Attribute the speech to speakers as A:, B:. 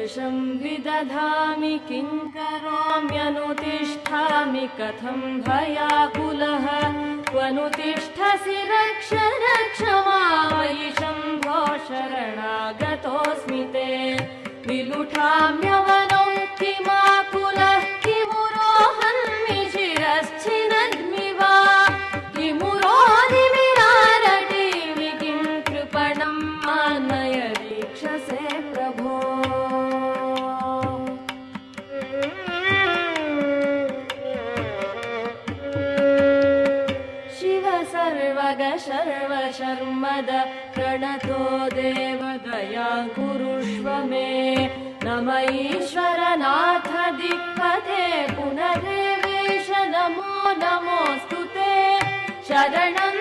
A: यशं विदधामि किं करोम्यनुतिष्ठामि कथं भयाकुलः क्वनुतिष्ठसि रक्ष रक्ष मामयि शम्भो शरणागतोऽस्मि ते विलुठाम्यवनो किमाकुलः किमुरोहन्मि शिरश्छिनद्मि वा किमुरोधिविरारटीमि किं कृपणं मानय दीक्षसे प्रभो शिव सर्वग सर्व शर्मद प्रणतो देवदया कुरुष्व मे नम ईश्वरनाथ दिक्पथे पुनरेवेश नमो नमोऽस्तु ते शरणं